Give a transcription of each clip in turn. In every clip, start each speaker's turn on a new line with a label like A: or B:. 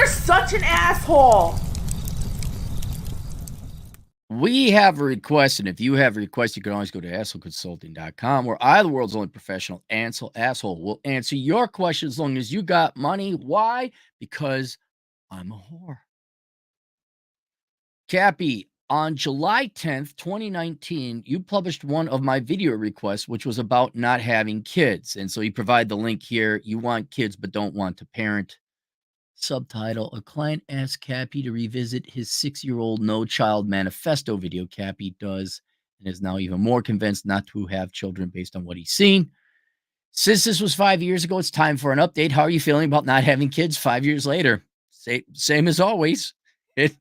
A: You're such an asshole.
B: We have a request, and if you have a request, you can always go to assholeconsulting.com, where I, the world's only professional asshole, will answer your question as long as you got money. Why? Because I'm a whore. Cappy, on July 10th, 2019, you published one of my video requests, which was about not having kids. And so you provide the link here. You want kids, but don't want to parent. Subtitle: A client asks Cappy to revisit his 6-year-old no child manifesto video. Cappy does, and is now even more convinced not to have children based on what he's seen. Since this was 5 years ago, it's time for an update. How are you feeling about not having kids 5 years later? Same as always. It,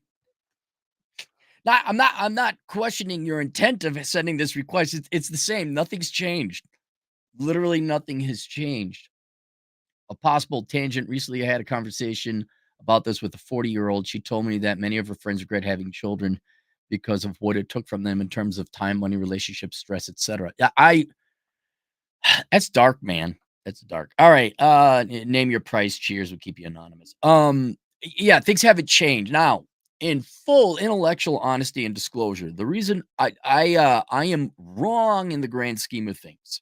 B: I'm not questioning your intent of sending this request. It's the same. Nothing's changed. Literally nothing has changed. A possible tangent: recently I had a conversation about this with a 40-year-old. She told me that many of her friends regret having children because of what it took from them in terms of time, money, relationships, stress, etc. I That's dark, man. That's dark. All right. Name your price. Cheers. We'll keep you anonymous. Yeah, things haven't changed. Now, in full intellectual honesty and disclosure, the reason I am wrong in the grand scheme of things.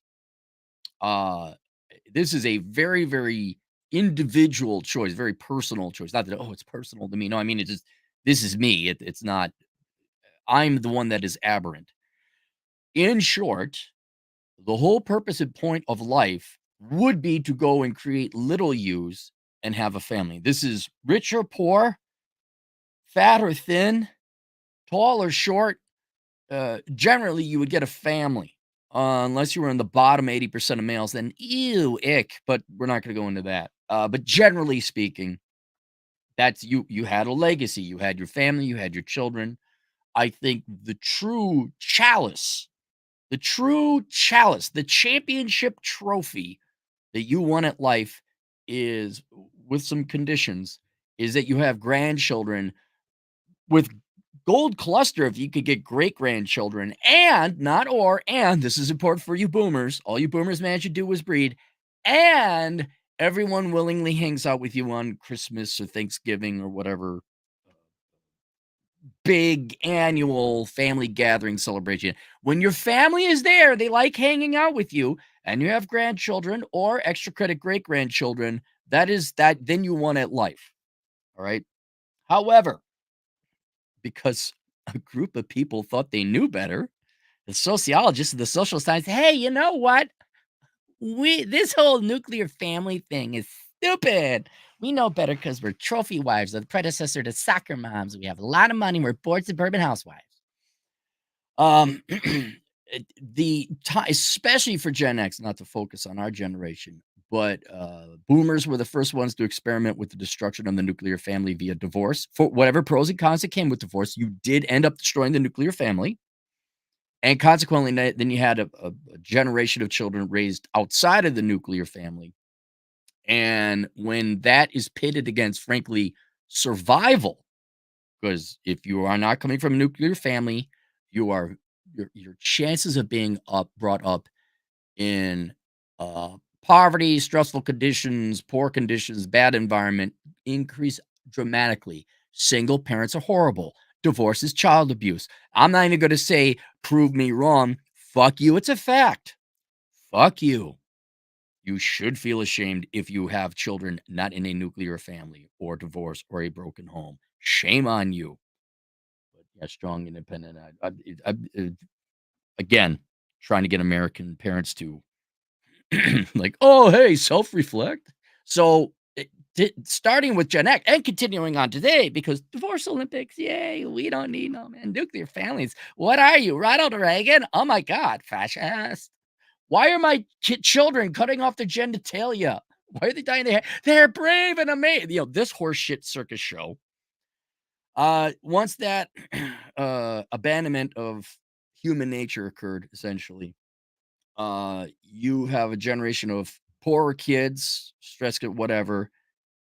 B: Uh this is a very, very individual choice, very personal choice. Not that, oh, it's personal to me. No, I mean, it's just, this is me. It's not, I'm the one that is aberrant. In short, the whole purpose and point of life would be to go and create little yous and have a family. This is rich or poor, fat or thin, tall or short. Generally, you would get a family. Unless you were in the bottom 80% of males, then ew, ick. But we're not going to go into that. But generally speaking, that's you. You had a legacy. You had your family. You had your children. I think the championship trophy that you won at life is, with some conditions, is that you have grandchildren with gold cluster if you could get great grandchildren, and not or and this is important for you boomers. All you boomers managed to do was breed, and everyone willingly hangs out with you on Christmas or Thanksgiving or whatever big annual family gathering celebration. When your family is there, they like hanging out with you, and you have grandchildren or extra credit great grandchildren. Then you won at life. All right. However, because a group of people thought they knew better, the sociologists and the social science, hey, you know what? This whole nuclear family thing is stupid. We know better because we're trophy wives, or the predecessor to soccer moms. We have a lot of money. We're bored suburban housewives. Um, especially for Gen X, not to focus on our generation, but boomers were the first ones to experiment with the destruction of the nuclear family via divorce. For whatever pros and cons that came with divorce, you did end up destroying the nuclear family. And consequently, then you had a generation of children raised outside of the nuclear family. And when that is pitted against, frankly, survival, because if you are not coming from a nuclear family, your chances of being brought up in poverty, stressful conditions, poor conditions, bad environment increase dramatically. Single parents are horrible. Divorce is child abuse. I'm not even going to say prove me wrong. Fuck you. It's a fact. Fuck you. You should feel ashamed if you have children not in a nuclear family or divorce or a broken home. Shame on you. But yeah, strong, independent. Again, trying to get American parents to like, oh, hey, self-reflect. So starting with Gen X and continuing on today, because divorce Olympics, yay, we don't need no man. Nuclear families. What are you, Ronald Reagan? Oh my God, fascist. Why are my children cutting off their genitalia? Why are they dying? They're brave and amazing. This horseshit circus show. Once that abandonment of human nature occurred, essentially, you have a generation of poorer kids, stress kid, whatever,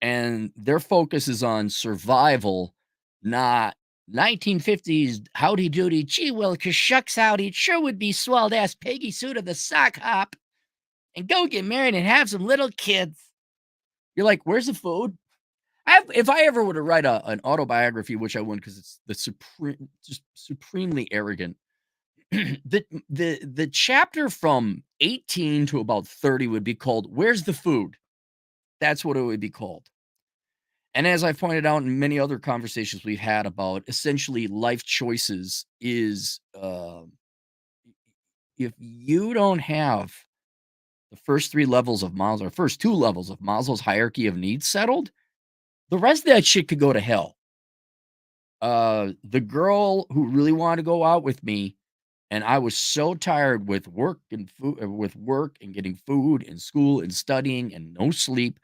B: and their focus is on survival, not 1950s howdy doody, gee willikers, shucks howdy, it sure would be swelled ass piggy suit of the sock hop, and go get married and have some little kids. You're like, where's the food? If I ever were to write an autobiography, which I wouldn't, because it's just supremely arrogant. The chapter from 18 to about 30 would be called "Where's the Food?" That's what it would be called. And as I pointed out in many other conversations we've had about essentially life choices is, if you don't have the first 3 levels of Maslow or first 2 levels of Maslow's hierarchy of needs settled, the rest of that shit could go to hell. The girl who really wanted to go out with me, and I was so tired with work and getting food and school and studying and no sleep,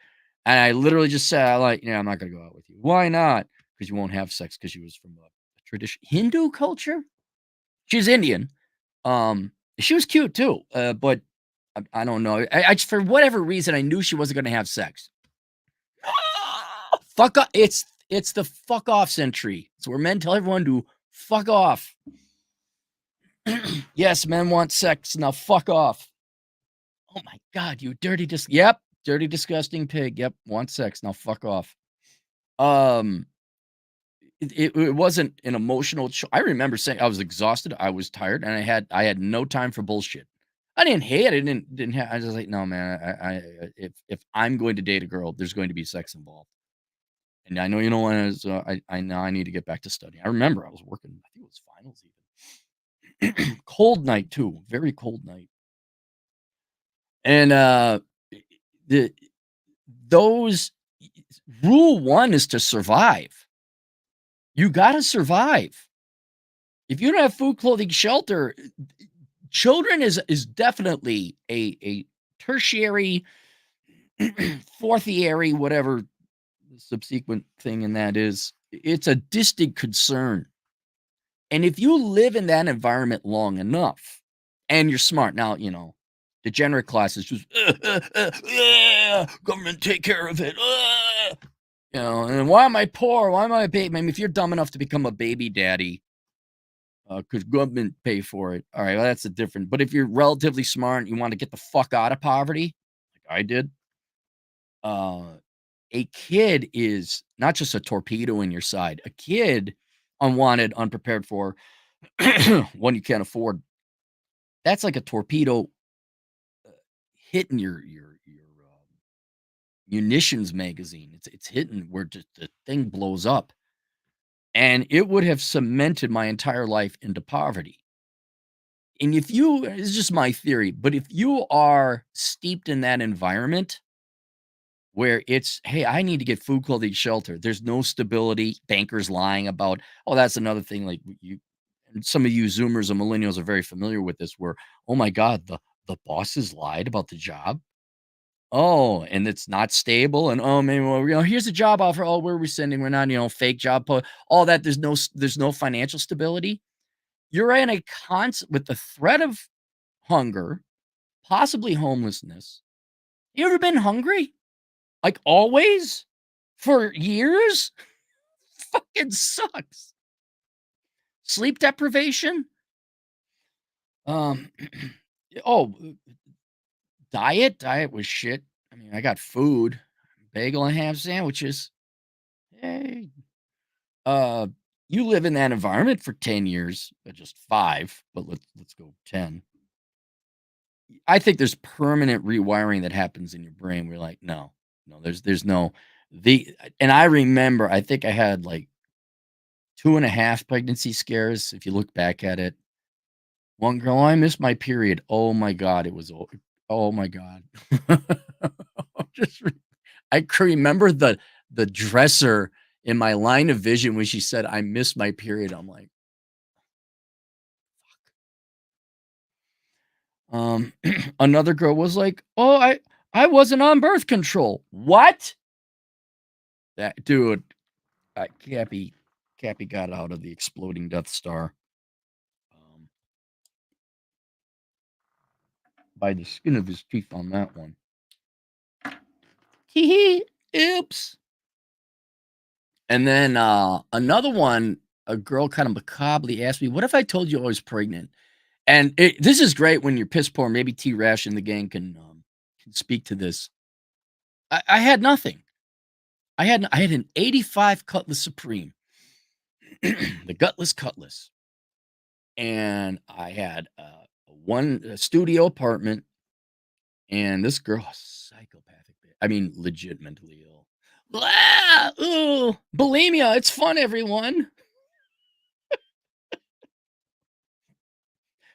B: and I literally just said, I like, "Yeah, I'm not gonna go out with you." "Why not?" "'Cause you won't have sex." 'Cause she was from a tradition Hindu culture? She's Indian. She was cute too, but I don't know. I just for whatever reason, I knew she wasn't gonna have sex. Fuck off. It's the fuck off century. It's where men tell everyone to fuck off. Yes, men want sex. Now fuck off. Oh my god, you dirty yep, dirty disgusting pig. Yep, want sex. Now fuck off. Um it wasn't an emotional I remember saying I was exhausted, I was tired, and I had no time for bullshit. I didn't hate it. I didn't have I was just like, no man, if I'm going to date a girl, there's going to be sex involved. And I know you don't want to, so I know I need to get back to studying. I remember I was working, I think it was finals even. Cold night too, very cold night. And the those rule one is to survive. You gotta survive. If you don't have food, clothing, shelter, children is definitely a tertiary, fourthiary, whatever the subsequent thing in that is. It's a distant concern. And if you live in that environment long enough and you're smart, now, degenerate classes just, yeah, government take care of it. And why am I poor? Why am I a baby? I mean, if you're dumb enough to become a baby daddy, could government pay for it? All right, well, that's a different. But if you're relatively smart and you want to get the fuck out of poverty, like I did, uh, a kid is not just a torpedo in your side. A kid, unwanted, unprepared for, one you can't afford. That's like a torpedo hitting your munitions magazine. It's hitting where just the thing blows up, and it would have cemented my entire life into poverty. And if you it's just my theory, but if you are steeped in that environment where it's, "Hey, I need to get food, clothing, shelter." There's no stability, bankers lying about oh, that's another thing, like, you and some of you Zoomers and millennials are very familiar with this where, "Oh my god, the bosses lied about the job." Oh, and it's not stable, and, "Oh, maybe, well, here's a job offer. Oh, we're rescinding. We're not, fake job all that. There's no financial stability. You're in a constant with the threat of hunger, possibly homelessness. You ever been hungry? Like, always? For years? Fucking sucks. Sleep deprivation? Um, oh, diet was shit. I mean, I got food, bagel and ham sandwiches. Hey. Uh, you live in that environment for 10 years, just 5, but let's go 10. I think there's permanent rewiring that happens in your brain. We're like, no, no, there's no and I remember I think I had like 2.5 pregnancy scares. If you look back at it, one girl, "Oh, I missed my period." Oh my god, it was oh my god. Just I can remember the dresser in my line of vision when she said, "I missed my period." I'm like, another girl was like, "Oh, I wasn't on birth control." What? That dude, Cappy got out of the exploding Death Star, um, by the skin of his teeth on that one. Hee hee. Oops. And then, another one, a girl kind of macabrely asked me, "What if I told you I was pregnant?" And this is great when you're piss poor. Maybe T Rash and the gang can speak to this. I had nothing. I had an 85 Cutlass Supreme, the gutless Cutlass, and I had a studio apartment, and this girl, psychopathic, I mean, legit mentally ill. Ah, ooh, bulimia. It's fun, everyone.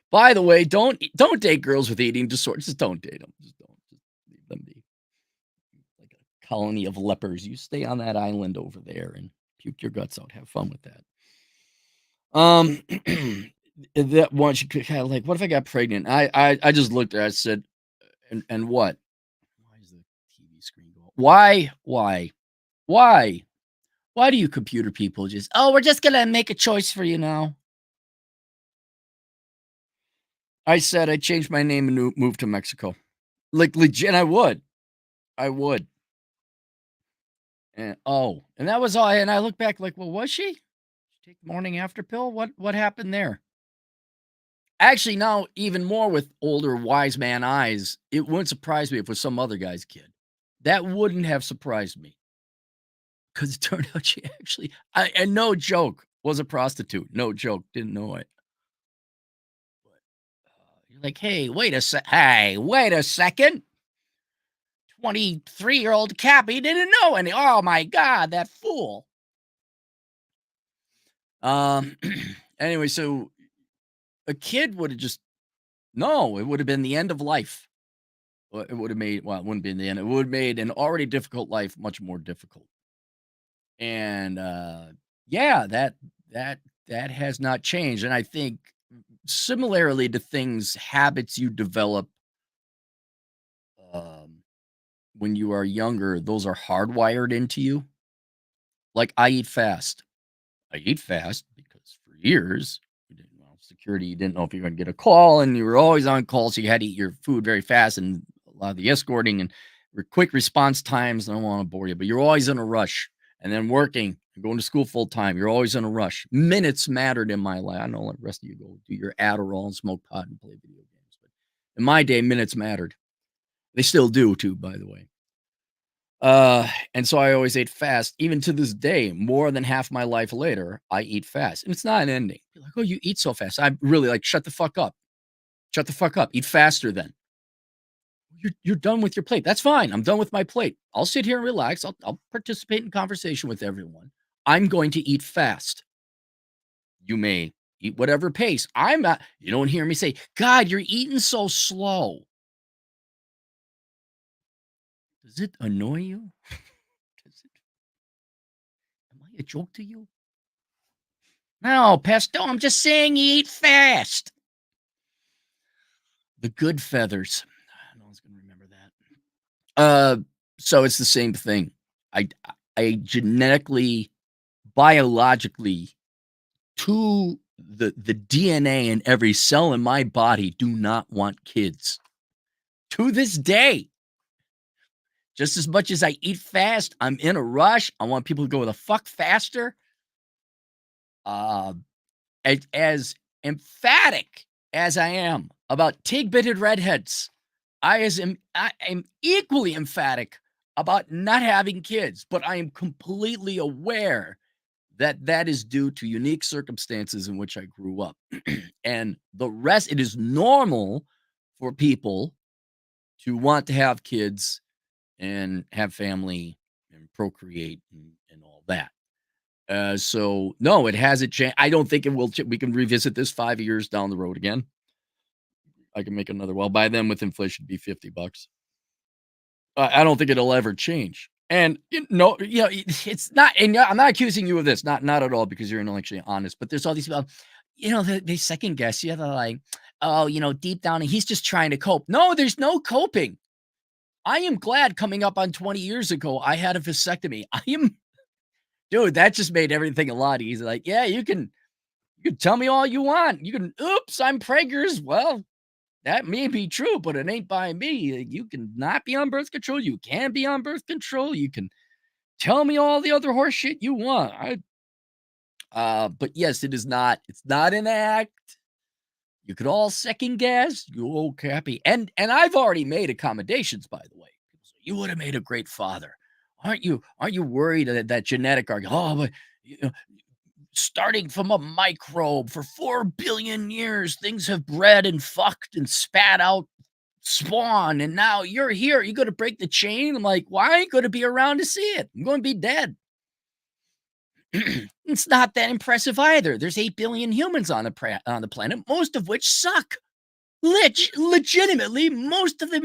B: By the way, don't date girls with eating disorders. Just don't date them. Just don't. Just leave them be. Like a colony of lepers. You stay on that island over there and puke your guts out. Have fun with that. Um, that one she kind of like, what if I got pregnant? I just looked at her. I said, and what? Why is the TV screen going? Why? Why do you computer people just? Oh, we're just gonna make a choice for you now. I said I changed my name and moved to Mexico. Like legit, I would. And that was all. And I look back like, well, was she? Did she take the morning after pill? What happened there? Actually, now even more with older wise man eyes, it wouldn't surprise me if it was some other guy's kid. That wouldn't have surprised me because it turned out she actually, and no joke, was a prostitute. No joke, didn't know it. You're like, hey, wait a second. 23-year-old Cappy didn't know any. Oh my God, that fool. Um, anyway, so a kid would have just, no, it would have been the end of life. Well, it would have made, well, it wouldn't be in the end. It would have made an already difficult life much more difficult. And yeah, that has not changed. And I think similarly to things, habits you develop um, when you are younger, those are hardwired into you. Like I eat fast. I eat fast because for years, security, you didn't know if you were going to get a call, and you were always on call, so you had to eat your food very fast, and a lot of the escorting and quick response times. I don't want to bore you, but you're always in a rush. And then working and going to school full time, you're always in a rush. Minutes mattered in my life. I know the rest of you go do your Adderall and smoke pot and play video games, but in my day, minutes mattered. They still do too, by the way. And so I always ate fast. Even to this day, more than half my life later, I eat fast. And it's not an ending. You're like, oh, you eat so fast. I'm really like, shut the fuck up. Shut the fuck up. Eat faster then. You're done with your plate. That's fine. I'm done with my plate. I'll sit here and relax. I'll participate in conversation with everyone. I'm going to eat fast. You may eat whatever pace. I'm not, you don't hear me say, God, you're eating so slow. Does it annoy you? Does it, am I a joke to you? No, pesto, I'm just saying you eat fast. The good feathers. No one's gonna remember that. So it's the same thing. I I genetically, biologically, to the DNA in every cell in my body do not want kids. To this day, just as much as I eat fast, I'm in a rush. I want people to go the fuck faster. Uh, as emphatic as I am about tig-bitted redheads, I am equally emphatic about not having kids, but I am completely aware that that is due to unique circumstances in which I grew up. And the rest, it is normal for people to want to have kids and have family and procreate and all that. So no, it hasn't changed. I don't think it will. We can revisit this 5 years down the road again. I can make another. Well, by then with inflation, it'd be $50. I don't think it'll ever change. And it's not. And I'm not accusing you of this. Not at all, because you're intellectually honest. But there's all these people. They second guess you. They're like, oh, deep down, he's just trying to cope. No, there's no coping. I am glad coming up on 20 years ago, I had a vasectomy. Dude, that just made everything a lot easier. Like, yeah, you can tell me all you want. You can, oops, I'm preggers. Well, that may be true, but it ain't by me. You can not be on birth control. You can be on birth control. You can tell me all the other horse shit you want. But yes, it's not an act. You could all second guess. You old Cappy. And I've already made accommodations, by the way. People say, you would have made a great father. aren't you worried that genetic argument? Oh, but you know, starting from a microbe for 4 billion years, things have bred and fucked and spat out spawn, and now you're here. You going to break the chain? I'm like, why well, ain't going to be around to see it? I'm going to be dead. It's not that impressive either. There's 8 billion humans on the planet, most of which suck. Legitimately, most of the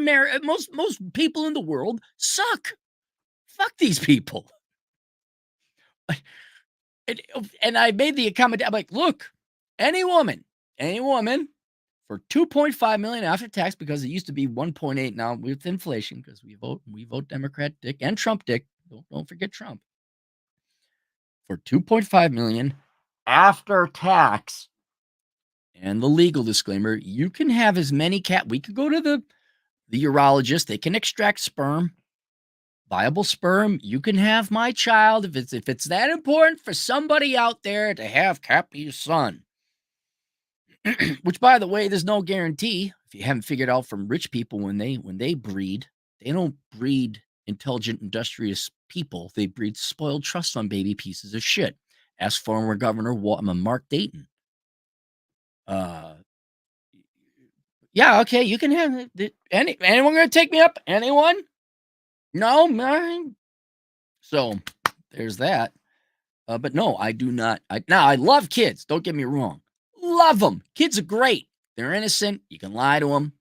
B: most people in the world suck. Fuck these people. And I made the comment. I'm like, look, any woman for 2.5 million after tax, because it used to be 1.8 now with inflation, because we vote Democrat dick and Trump dick. Don't forget Trump. For 2.5 million after tax. And the legal disclaimer, you can have as many cat. We could go to the urologist. They can extract sperm, viable sperm. You can have my child if it's that important for somebody out there to have Cappy's son. Which, by the way, there's no guarantee. If you haven't figured out from rich people, when they breed, they don't breed intelligent, industrious people. They breed spoiled trust fund baby pieces of shit. Ask former Governor Mark Dayton. Yeah, okay, you can have anyone gonna take me up? Anyone? No, man. So there's that. But no, I do not. I love kids. Don't get me wrong. Love them. Kids are great. They're innocent. You can lie to them.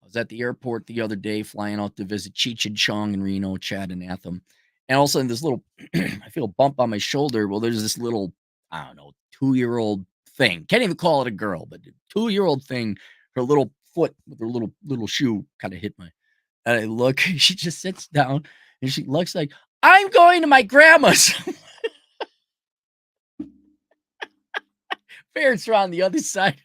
B: I was at the airport the other day flying out to visit Cheech and Chong in Reno, Chad and Atham. And all of a sudden, this little, I feel a bump on my shoulder. Well, there's this little, I don't know, 2-year-old thing. Can't even call it a girl, but 2-year-old thing. Her little foot with her little shoe kind of hit my. And I look, she just sits down and she looks like, I'm going to my grandma's. Parents are on the other side.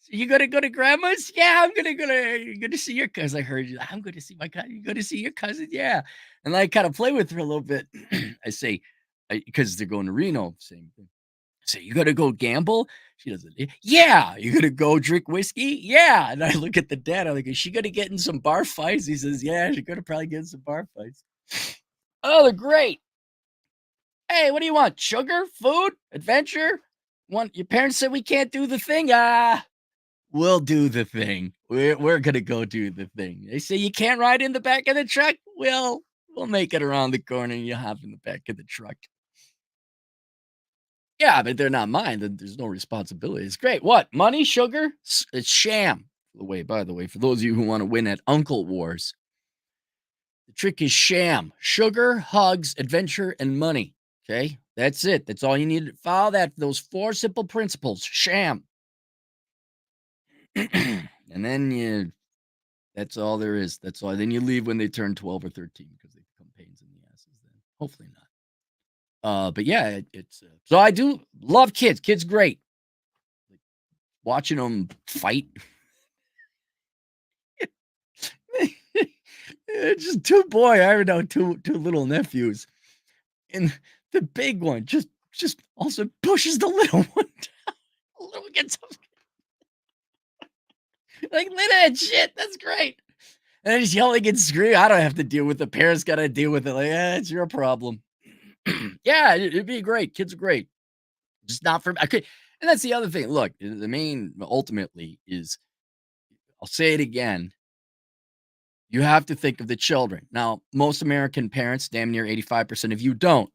B: You gonna go to grandma's? Yeah, I'm gonna see your cousin. I heard you. I'm gonna see my cousin. You gonna see your cousin? Yeah. And I kind of play with her a little bit. I say, because they're going to Reno, same thing. I say, you gotta go gamble? She doesn't. Yeah. You gonna go drink whiskey? Yeah. And I look at the dad. I'm like, is she gonna get in some bar fights? He says, yeah, she's gonna probably get in some bar fights. Oh, they're great. Hey, what do you want? Sugar? Food? Adventure? Your parents said we can't do the thing? We'll do the thing. We're gonna go do the thing. They say you can't ride in the back of the truck? We'll make it around the corner and you hop in the back of the truck. Yeah, but they're not mine. There's no responsibility. It's great. What? Money? Sugar? It's sham. By the way, for those of you who want to win at Uncle Wars, the trick is sham. Sugar, hugs, adventure, and money. Okay? That's it. That's all you need to follow those 4 simple principles. Sham. And then that's all there is. That's all. Then you leave when they turn 12 or 13 because they become pains in the asses then. Hopefully not. But yeah, it's so I do love kids. Kids great. Watching them fight. Just I have now two little nephews. And the big one just also pushes the little one down. The little one gets up. Like, look at that shit. That's great. And then he's yelling and screaming. I don't have to deal with it. The parents got to deal with it. Like, it's your problem. Yeah, it'd be great. Kids are great. Just not for me. And that's the other thing. Look, the main ultimately is, I'll say it again. You have to think of the children. Now, most American parents, damn near 85% of you don't.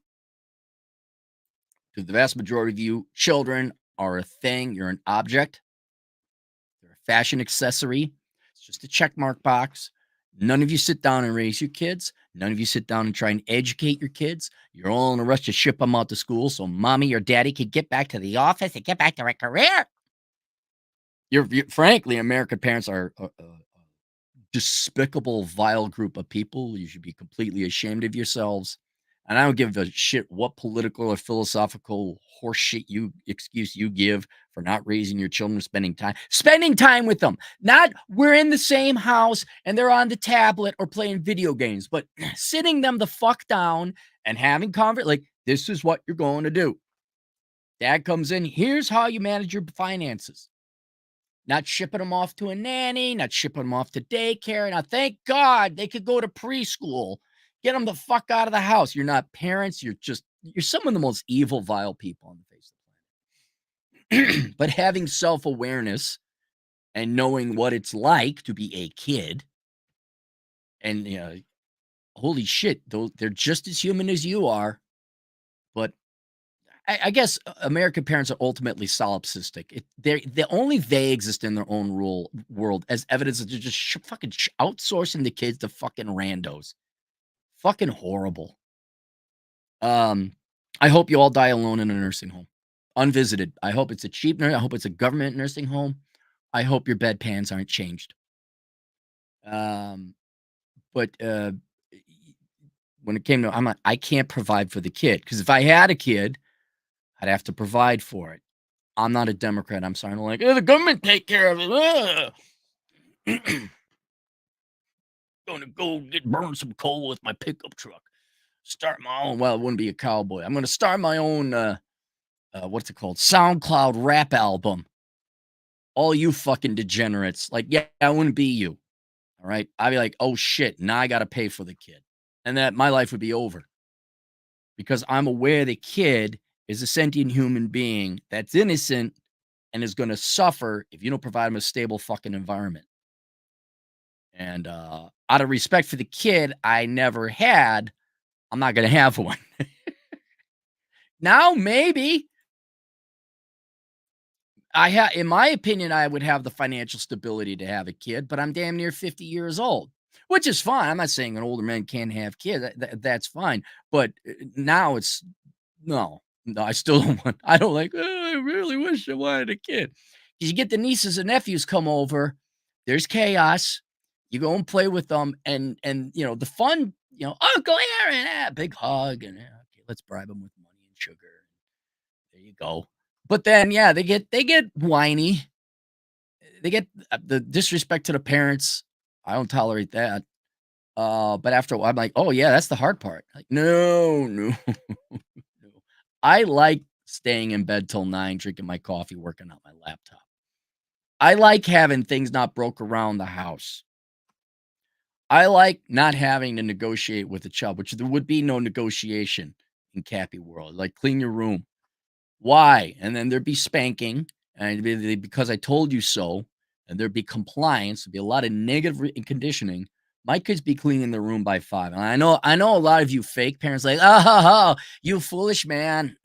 B: To the vast majority of you, children are a thing. You're an object. They're a fashion accessory. It's just a checkmark box. None of you sit down and raise your kids. None of you sit down and try and educate your kids. You're all in a rush to ship them out to school so mommy or daddy can get back to the office and get back to a career. Frankly, American parents are a despicable, vile group of people. You should be completely ashamed of yourselves. And I don't give a shit what political or philosophical horseshit excuse you give for not raising your children, spending time with them. Not we're in the same house and they're on the tablet or playing video games, but sitting them the fuck down and having like, this is what you're going to do. Dad comes in. Here's how you manage your finances. Not shipping them off to a nanny, not shipping them off to daycare. Now, thank God they could go to preschool Get them the fuck out of the house. You're not parents. You're some of the most evil, vile people on the face of the planet. But having self-awareness and knowing what it's like to be a kid and, holy shit, they're just as human as you are, but I guess American parents are ultimately solipsistic. They exist in their own rule world as evidence that they're just outsourcing the kids to fucking randos. Fucking horrible. Um, I hope you all die alone in a nursing home, unvisited. I hope it's a cheap I hope it's a government nursing home. I hope your bedpans aren't changed. Um, but when it came to, I can't provide for the kid because if I had a kid, I'd have to provide for it. I'm not a Democrat. I'm sorry. I'm like, "Oh, the government take care of it. Ugh." Gonna go burn some coal with my pickup truck. Start my own. Well, it wouldn't be a cowboy. I'm gonna start my own. What's it called? SoundCloud rap album. All you fucking degenerates. Like, yeah, that wouldn't be you. All right. I'd be like, oh shit. Now I got to pay for the kid, and that my life would be over because I'm aware the kid is a sentient human being that's innocent and is going to suffer if you don't provide him a stable fucking environment. And out of respect for the kid I never had, I'm not going to have one. Now, maybe in my opinion, I would have the financial stability to have a kid, but I'm damn near 50 years old, which is fine. I'm not saying an older man can't have kids. That's fine. But now it's no, I still don't want, I don't like, "Oh, I really wish I wanted a kid." 'Cause you get the nieces and nephews come over, there's chaos. You go and play with them and the fun, Uncle Aaron, big hug and okay, let's bribe them with money and sugar. There you go. But then, yeah, they get whiny. They get the disrespect to the parents. I don't tolerate that. But after a while, I'm like, oh yeah, that's the hard part. Like, no, no, no. I like staying in bed till 9, drinking my coffee, working on my laptop. I like having things not broke around the house. I like not having to negotiate with a child, which there would be no negotiation in Cappy world. Like, clean your room. Why? And then there'd be spanking, and it'd be because I told you so, and there'd be compliance. There'd be a lot of negative conditioning. My kids be cleaning their room by 5. And I know a lot of you fake parents like, ah ha ha, you foolish man.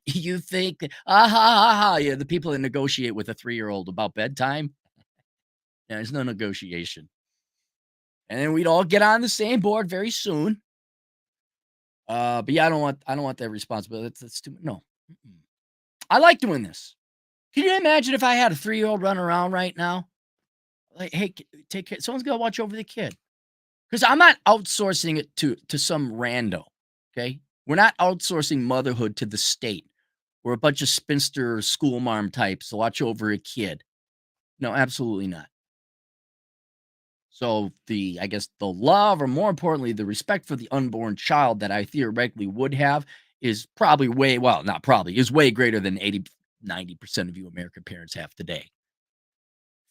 B: You think ah ha ha ha. Yeah, the people that negotiate with a 3-year-old about bedtime. Yeah, there's no negotiation. And then we'd all get on the same board very soon. But yeah, I don't want that responsibility. That's too no. Mm-mm. I like doing this. Can you imagine if I had a 3-year-old running around right now? Like, "Hey, take care, someone's gotta watch over the kid, because 'Cause I'm not outsourcing it to some rando, okay? We're not outsourcing motherhood to the state. We're a bunch of spinster school marm types to watch over a kid. No, absolutely not. So, I guess, the love, or more importantly, the respect for the unborn child that I theoretically would have is probably not probably, is way greater than 80-90% of you American parents have today.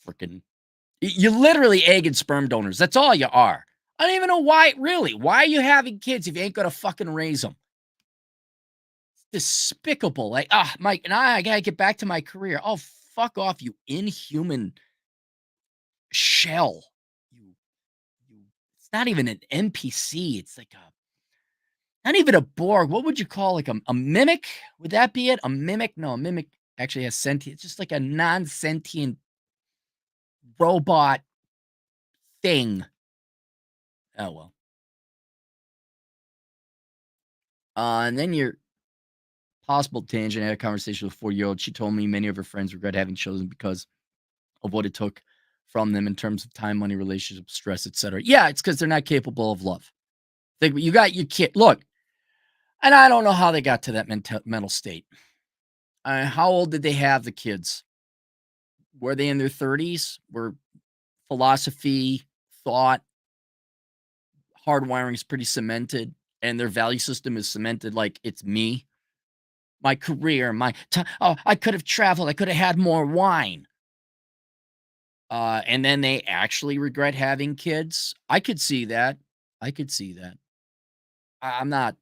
B: Freaking You literally egg and sperm donors. That's all you are. I don't even know why. Really, why are you having kids if you ain't gonna fucking raise them? Despicable. Like, Mike, and I gotta get back to my career. Oh, fuck off, you inhuman shell. You, you. It's not even an NPC. It's like not even a Borg. What would you call like a mimic? Would that be it? A mimic? No, a mimic actually has sentient. It's just like a non-sentient robot thing. Oh well. And then your possible tangent. I had a conversation with a 4-year-old. She told me many of her friends regret having children because of what it took from them in terms of time, money, relationship, stress, etc. Yeah, it's because they're not capable of love. Think you got your kid. Look, and I don't know how they got to that mental state. How old did they have the kids? Were they in their 30s? Were philosophy, thought, hardwiring is pretty cemented, and their value system is cemented like it's me, my career, my time. Oh, I could have traveled. I could have had more wine. And then they actually regret having kids. I could see that. I could see that. I'm not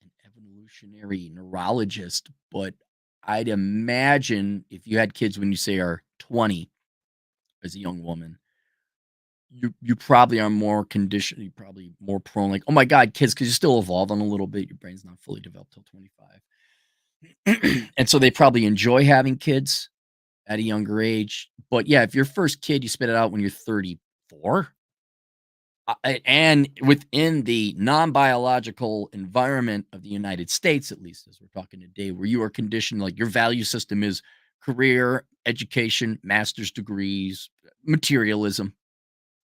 B: an evolutionary neurologist, but I'd imagine if you had kids when you say are 20 as a young woman, you probably are more conditioned, you probably more prone, like, oh my God, kids, because you're still evolving a little bit. Your brain's not fully developed till 25. And so they probably enjoy having kids at a younger age. But yeah, if your first kid, you spit it out when you're 34, and within the non-biological environment of the United States, at least as we're talking today, where you are conditioned, like your value system is career, education, master's degrees, materialism,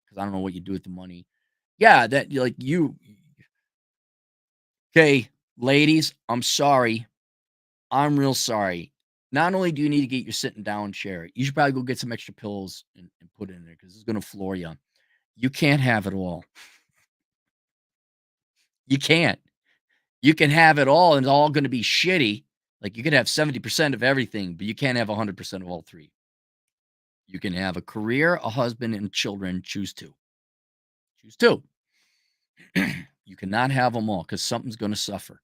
B: because I don't know what you do with the money. Yeah, that like you okay, ladies, I'm sorry. I'm real sorry. Not only do you need to get your sitting down chair, you should probably go get some extra pillows and put it in there because it's gonna floor you. You can't have it all. You can't. You can have it all, and it's all gonna be shitty. Like, you could have 70% of everything, but you can't have 100% of all 3. You can have a career, a husband, and children. Choose 2. Choose 2. You cannot have them all because something's gonna suffer.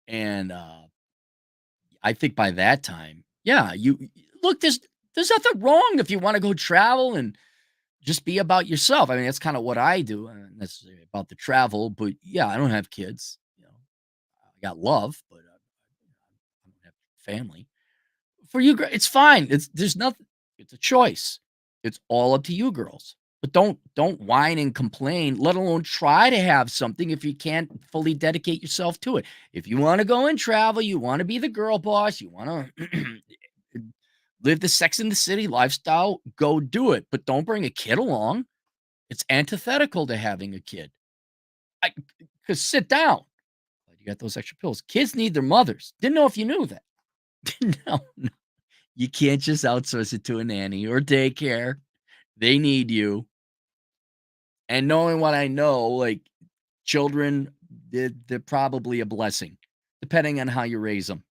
B: And, I think by that time, yeah, look, there's nothing wrong if you wanna go travel and just be about yourself. I mean, that's kinda what I do, not necessarily about the travel, but, yeah, I don't have kids, I got love, but, I don't have family. For you, it's fine. There's nothing. It's a choice. It's all up to you, girls. But don't whine and complain. Let alone try to have something if you can't fully dedicate yourself to it. If you want to go and travel, you want to be the girl boss, you want to live the Sex in the City lifestyle. Go do it. But don't bring a kid along. It's antithetical to having a kid. I Because sit down. You got those extra pills. Kids need their mothers. Didn't know if you knew that. No, you can't just outsource it to a nanny or daycare. They need you. And knowing what I know, like children, they're probably a blessing, depending on how you raise them.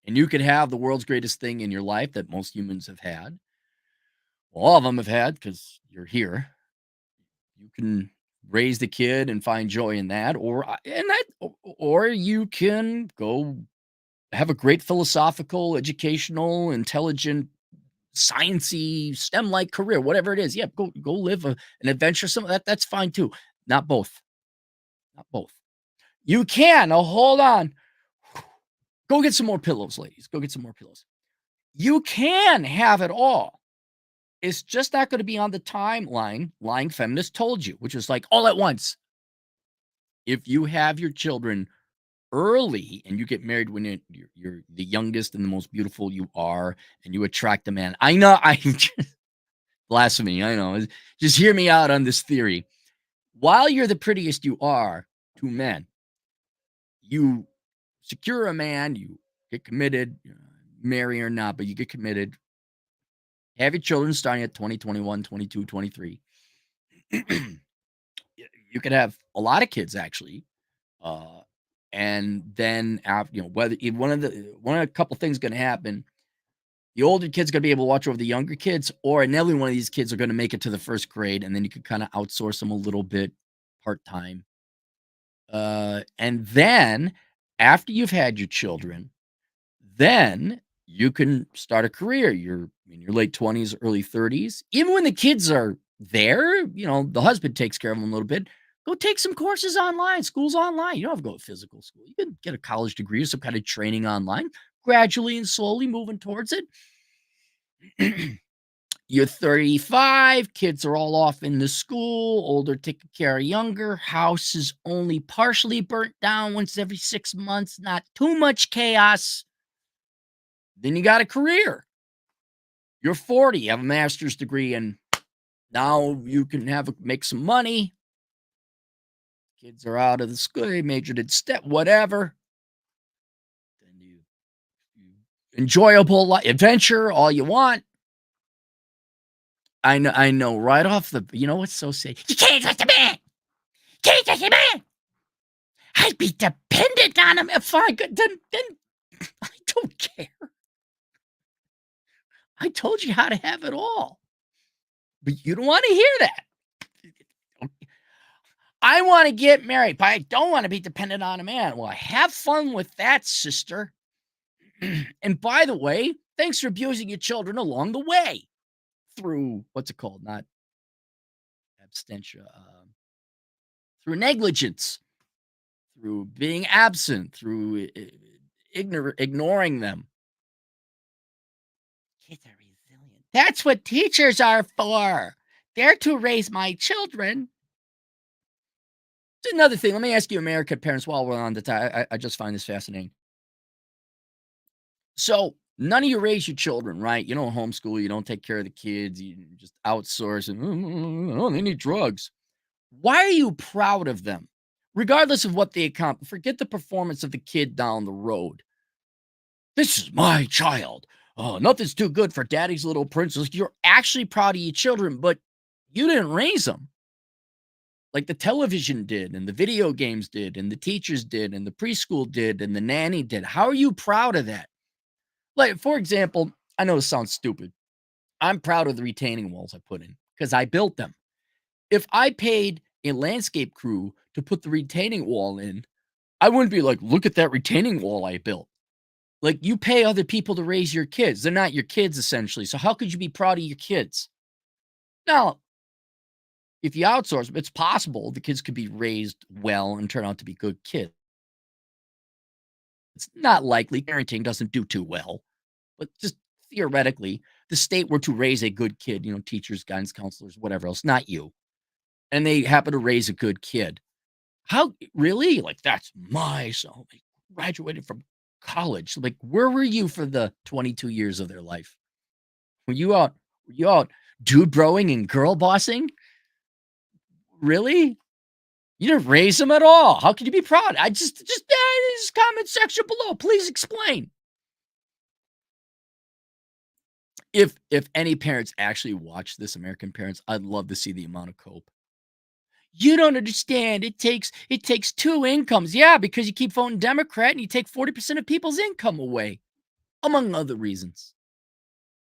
B: And you could have the world's greatest thing in your life that most humans have had. Well, all of them have had because you're here. You can raise the kid and find joy in that, or you can go have a great philosophical, educational, intelligent sciencey, STEM-like career, whatever it is. Yeah, go live an adventure. Some that's fine too. Not both. Not both. You can. Oh, hold on. Go get some more pillows, ladies. Go get some more pillows. You can have it all. It's just not going to be on the timeline lying feminist told you, which is like all at once. If you have your children early and you get married when you're the youngest and the most beautiful you are, and you attract a man. I know I blasphemy. I know. Just hear me out on this theory. While you're the prettiest you are to men, you secure a man, you get committed, marry or not, but you get committed, have your children starting at 20, 21, 22, 23. You could have a lot of kids actually. Uh, and then after, whether one of a couple things going to happen. The older kid's gonna be able to watch over the younger kids, or another one of these kids are gonna make it to the 1st grade, and then you could kinda outsource them a little bit part-time. And then after you've had your children, then you can start a career. You're in your late 20s, early 30s. Even when the kids are there, the husband takes care of them a little bit. Go take some courses online, school's online. You don't have to go to physical school. You can get a college degree or some kind of training online, gradually and slowly moving towards it. You're 35, kids are all off in the school, older taking care of younger, house is only partially burnt down once every 6 months, not too much chaos. Then you got a career. You're 40, you have a master's degree, and now you can make some money. Kids are out of the school, they majored in STEM, whatever. Then you enjoyable adventure, all you want. I know right off what's so sad? You can't touch a man! Can't touch a man! I'd be dependent on him if I could. Then I don't care. I told you how to have it all, but you don't want to hear that. I want to get married, but I don't want to be dependent on a man. Well, have fun with that, sister. And by the way, thanks for abusing your children along the way through what's it called? Not abstention, through negligence, through being absent, through ignoring them. Kids are resilient. That's what teachers are for. They're to raise my children. It's another thing. Let me ask you, American parents, while we're on the topic. I just find this fascinating. So, none of you raise your children, right? You don't homeschool. You don't take care of the kids. You just outsource and oh, they need drugs. Why are you proud of them? Regardless of what they accomplish, forget the performance of the kid down the road. This is my child. Oh, nothing's too good for daddy's little princess. You're actually proud of your children, but you didn't raise them. Like the television did, and the video games did, and the teachers did, and the preschool did, and the nanny did. How are you proud of that? Like, for example, I know this sounds stupid. I'm proud of the retaining walls I put in because I built them. If I paid a landscape crew to put the retaining wall in, I wouldn't be like, look at that retaining wall I built. Like, you pay other people to raise your kids. They're not your kids, essentially. So how could you be proud of your kids? Now, if you outsource, it's possible the kids could be raised well and turn out to be good kids. It's not likely. Parenting doesn't do too well, but just theoretically, the state were to raise a good kid, teachers, guidance counselors, whatever else, not you, and they happen to raise a good kid. How really? Like, that's my son. They graduated from college. Like, where were you for the 22 years of their life? Were you out dude broing and girl bossing? Really? You didn't raise them at all. How can you be proud? This comment section below. Please explain. If any parents actually watch this, American parents, I'd love to see the amount of cope. You don't understand. It takes two incomes. Yeah, because you keep voting Democrat and you take 40% of people's income away, among other reasons.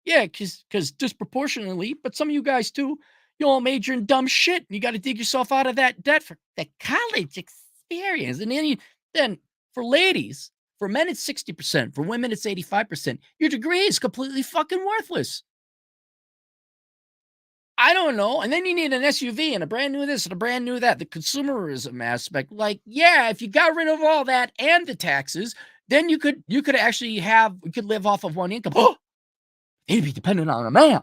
B: Yeah, because disproportionately, but some of you guys too, you all major in dumb shit, and you got to dig yourself out of that debt for the college experience. And then for ladies, for men it's 60%, for women it's 85%. Your degree is completely fucking worthless. I don't know. And then you need an SUV and a brand new this and a brand new that. The consumerism aspect, like, yeah, if you got rid of all that and the taxes, then you could actually you could live off of one income. Oh, he'd be dependent on a man.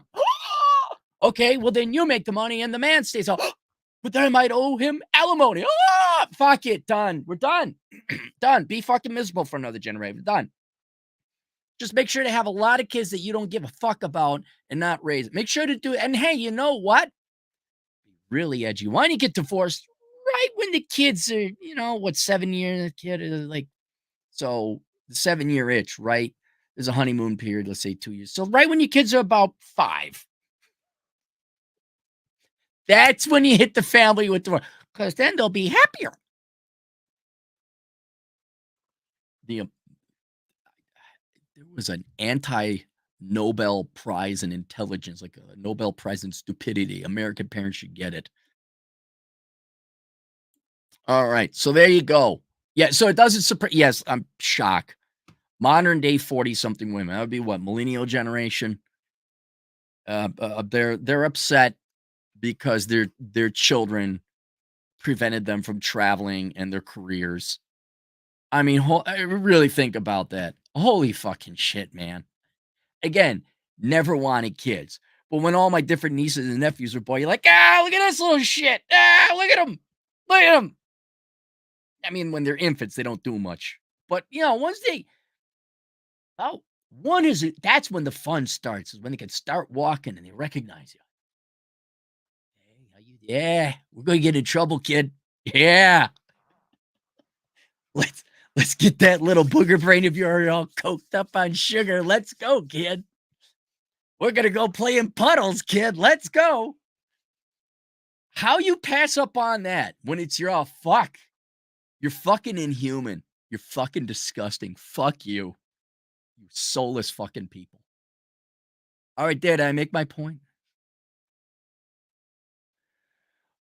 B: Okay, well then you make the money and the man stays home. But then I might owe him alimony. Fuck it, done. We're done. Done. Be fucking miserable for another generation. Done. Just make sure to have a lot of kids that you don't give a fuck about and not raise. Make sure to do it. And hey, you know what? Really edgy. Why don't you get divorced right when the kids are, 7 years? The kid is like, so the 7-year itch, right? There's a honeymoon period, let's say 2 years. So right when your kids are about 5, that's when you hit the family with the, because then they'll be happier. The There was an anti-Nobel Prize in intelligence, like a Nobel Prize in stupidity. American parents should get it. All right, so there you go. Yeah, so it doesn't surprise. Yes, I'm shocked. Modern day 40-something women. That would be what, millennial generation. They're upset because their children prevented them from traveling and their careers. I mean, I really think about that. Holy fucking shit, man. Again, never wanted kids. But when all my different nieces and nephews were born, you're like, look at this little shit. Look at him. Look at him. I mean, when they're infants, they don't do much. But, once oh, that's when the fun starts, is when they can start walking and they recognize you. Hey, yeah, we're going to get in trouble, kid. Yeah. Let's let's get that little booger brain of yours all coked up on sugar. Let's go, kid. We're gonna go play in puddles, kid. Let's go. How you pass up on that when it's your all fuck? You're fucking inhuman. You're fucking disgusting. Fuck you. You soulless fucking people. All right, did I make my point?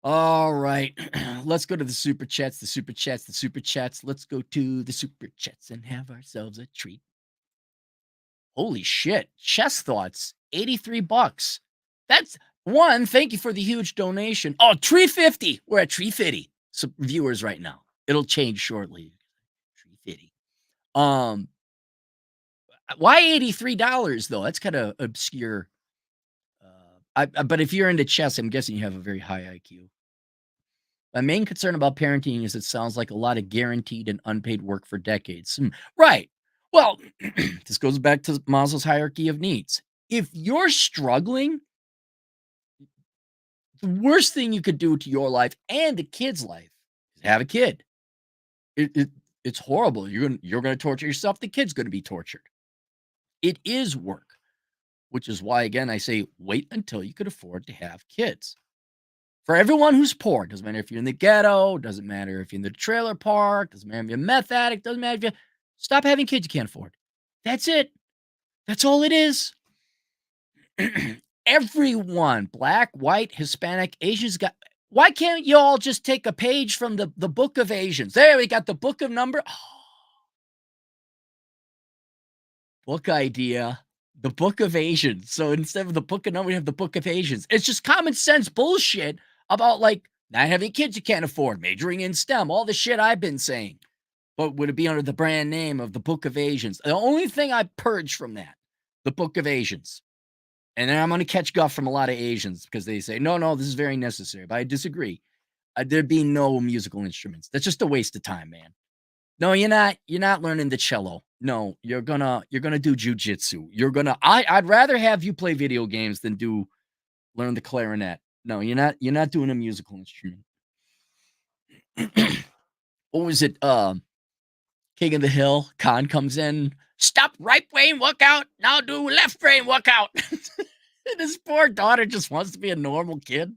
B: All right. Let's go to the super chats, the super chats, the super chats. Let's go to the super chats and have ourselves a treat. Holy shit. Chess thoughts, 83 bucks. That's one. Thank you for the huge donation. Oh, 350. We're at 350. So viewers right now. It'll change shortly. 350. Um, why $83 though? That's kind of obscure. But if you're into chess, I'm guessing you have a very high IQ. My main concern about parenting is it sounds like a lot of guaranteed and unpaid work for decades. Right. Well, this goes back to Maslow's hierarchy of needs. If you're struggling, the worst thing you could do to your life and the kid's life is have a kid. It's horrible. You're gonna torture yourself. The kid's gonna be tortured. It is work, which is why again I say wait until you could afford to have kids. For everyone who's poor, doesn't matter if you're in the ghetto, doesn't matter if you're in the trailer park, doesn't matter if you're a meth addict, doesn't matter if you stop having kids you can't afford. That's it. That's all it is. Everyone, black, white, Hispanic, Asians got why can't you all just take a page from the book of Asians? There we got the book of number. Book idea. The book of Asians. So instead of the book of number, we have the book of Asians. It's just common sense bullshit about like not having kids you can't afford, majoring in STEM, all the shit I've been saying. But would it be under the brand name of the Book of Asians? The only thing I purged from that, the Book of Asians. And then I'm going to catch guff from a lot of Asians because they say, no, this is very necessary. But I disagree. There'd be no musical instruments. That's just a waste of time, man. No, you're not. You're not learning the cello. No, you're gonna do jujitsu. I'd rather have you play video games than learn the clarinet. No, you're not doing a musical instrument. What was it? King of the Hill. Khan comes in. Stop right brain workout. Now do left brain workout. And his poor daughter just wants to be a normal kid.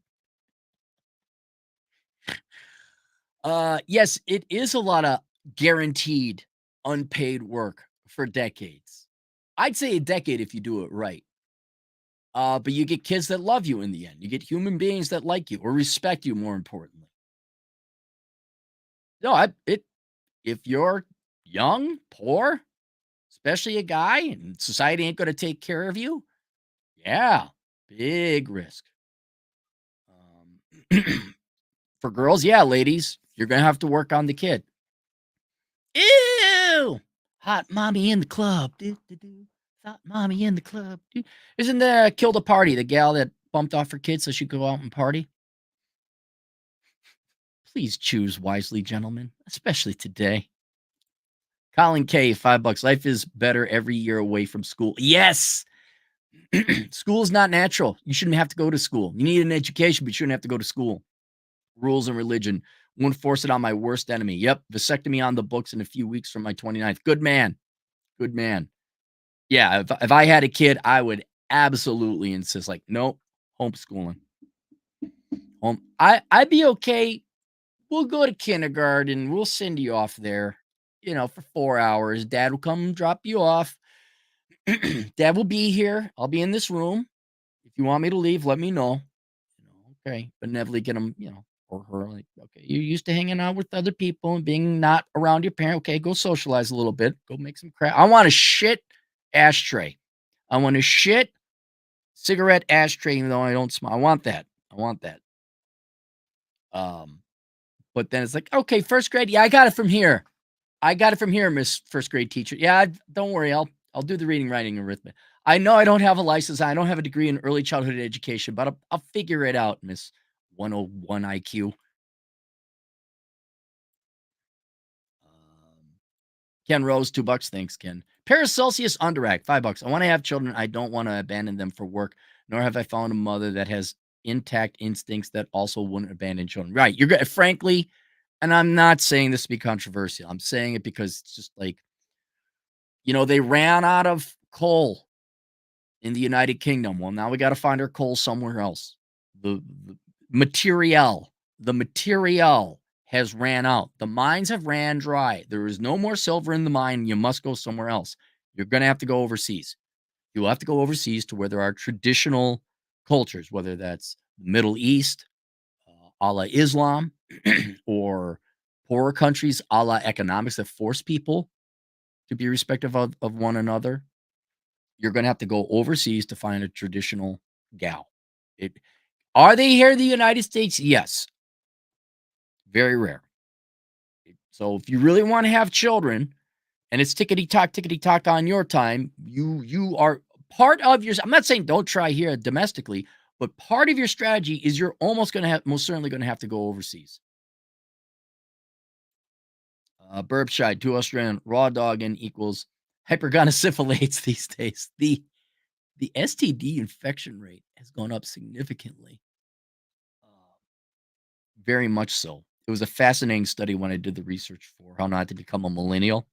B: Yes, it is a lot of guaranteed unpaid work for decades. I'd say a decade if you do it right. But you get kids that love you in the end. You get human beings that like you or respect you, more importantly. No, if you're young, poor, especially a guy, and society ain't going to take care of you, yeah, big risk. For girls, yeah, ladies, you're going to have to work on the kid. Ew! Hot mommy in the club. Do, do, do. Hot mommy in the club. Do. Isn't the Killed a Party the gal that bumped off her kid so she could go out and party? Please choose wisely, gentlemen, especially today. Colin K, $5. Life is better every year away from school. Yes. School is not natural. You shouldn't have to go to school. You need an education, but you shouldn't have to go to school. Rules and religion. Won't force it on my worst enemy. Yep. Vasectomy on the books in a few weeks from my 29th. Good man. Good man. Yeah. If I had a kid, I would absolutely insist, like, nope, homeschooling. I'd be okay. We'll go to kindergarten. We'll send you off there, for 4 hours. Dad will come drop you off. Dad will be here. I'll be in this room. If you want me to leave, let me know. Okay. Benevolently get them, or her, like, okay, you're used to hanging out with other people and being not around your parent. Okay, go socialize a little bit. Go make some crap. I want a shit ashtray. I want a shit cigarette ashtray, even though I don't smoke. I want that. I want that. But then it's like, okay, first grade. Yeah, I got it from here. I got it from here, Miss First Grade Teacher. Yeah, don't worry. I'll do the reading, writing, and arithmetic. I know I don't have a license. I don't have a degree in early childhood education, but I'll figure it out, Miss 101 IQ. Ken Rose, $2. Thanks, Ken. Paracelsius Underact, $5. I want to have children. I don't want to abandon them for work, nor have I found a mother that has intact instincts that also wouldn't abandon children. Right. You're good. Frankly, and I'm not saying this to be controversial. I'm saying it because it's just like, they ran out of coal in the United Kingdom. Well, now we got to find our coal somewhere else. The material, the material has ran out. The mines have ran dry. There is no more silver in the mine. You must go somewhere else. You're going to have to go overseas. You'll have to go overseas to where there are traditional cultures, whether that's the Middle East, a la Islam or poorer countries a la economics that force people to be respectful of one another, you're gonna have to go overseas to find a traditional gal. It Are they here in the United States? Yes, very rare. So if you really wanna have children and it's tickety tock on your time, you are part of your I'm not saying don't try here domestically, but part of your strategy is you're almost gonna have most certainly gonna have to go overseas. Burpshide, 2 Australian, raw dogging equals hypergonosyphalates these days. The STD infection rate has gone up significantly, uh, very much so. It was a fascinating study when I did the research for how not to become a millennial.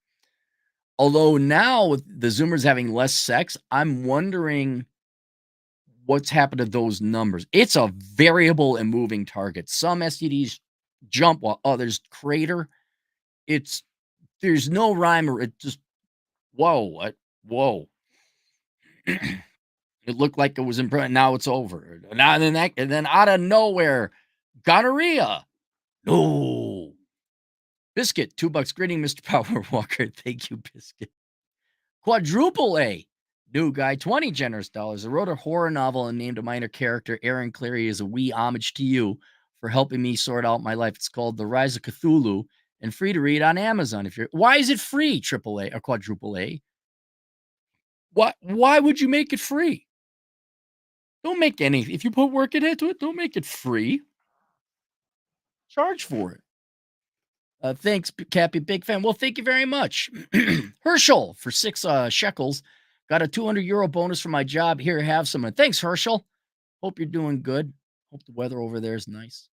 B: Although now with the Zoomers having less sex, I'm wondering what's happened to those numbers. It's a variable and moving target. Some STDs jump while others crater. It's There's no rhyme or it just whoa, what? Whoa. It looked like it was in now it's over. Now and then out of nowhere, gonorrhea. No. Biscuit, $2. Greeting, Mr. Power Walker. Thank you, Biscuit. Quadruple A. New guy, 20 generous dollars. I wrote a horror novel and named a minor character. Aaron Clary is a wee homage to you for helping me sort out my life. It's called The Rise of Cthulhu and free to read on Amazon. If you're Why is it free? Triple A or quadruple A? Why would you make it free? Don't make any if you put work into it, don't make it free. Charge for it. Thanks, Cappy, big fan. Well, thank you very much. Herschel for 6 shekels. Got a 200 € bonus for my job. Here, have some. Thanks, Herschel. Hope you're doing good. Hope the weather over there is nice.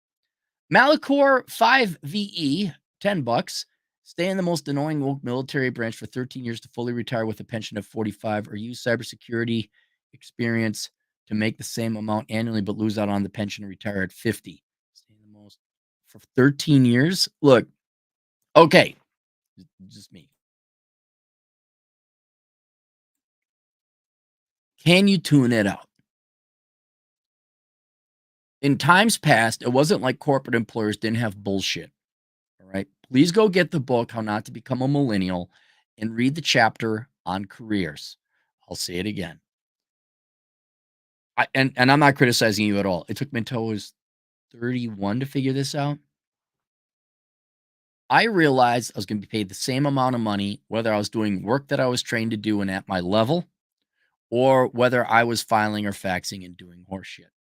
B: Malachor 5VE, $10. Stay in the most annoying woke military branch for 13 years to fully retire with a pension of 45, or use cybersecurity experience to make the same amount annually but lose out on the pension and retire at 50. Stay in the most for 13 years. Look, okay, just me. Can you tune it out? In times past, it wasn't like corporate employers didn't have bullshit. All right. Please go get the book, How Not to Become a Millennial, and read the chapter on careers. I'll say it again. And I'm not criticizing you at all. It took me until I was 31 to figure this out. I realized I was going to be paid the same amount of money, whether I was doing work that I was trained to do and at my level, or whether I was filing or faxing and doing horseshit.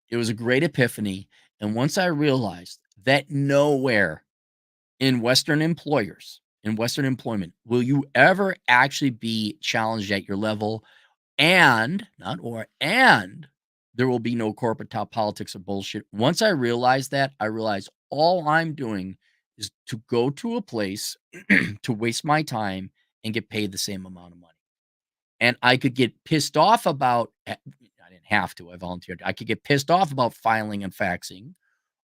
B: It was a great epiphany. And once I realized that nowhere in Western employers, in Western employment, will you ever actually be challenged at your level, and not or and there will be no corporate top politics or bullshit. Once I realized that, I realized all I'm doing is to go to a place to waste my time and get paid the same amount of money. And I could get pissed off about I didn't have to, I volunteered. I could get pissed off about filing and faxing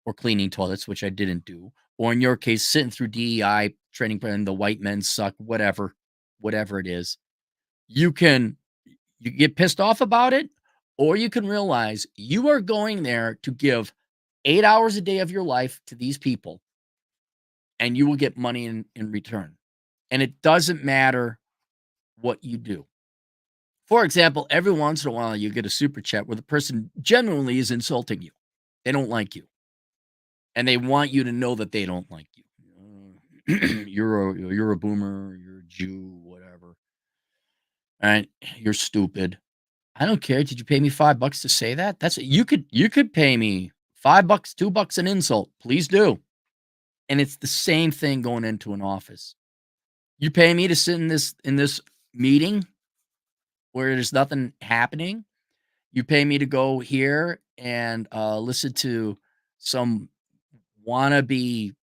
B: or cleaning toilets, which I didn't do, or in your case, sitting through DEI training and the white men suck, whatever it is. You can get pissed off about it, or you can realize you are going there to give 8 hours a day of your life to these people, and you will get money in return. And it doesn't matter what you do. For example, every once in a while, you get a super chat where the person genuinely is insulting you. They don't like you. And they want you to know that they don't like you. You're a boomer, you're a Jew, whatever. And you're stupid. I don't care. Did you pay me $5 to say that? That's you could pay me $5, $2 an insult. Please do. And it's the same thing going into an office. You pay me to sit in this meeting where there's nothing happening. You pay me to go here and listen to some wannabe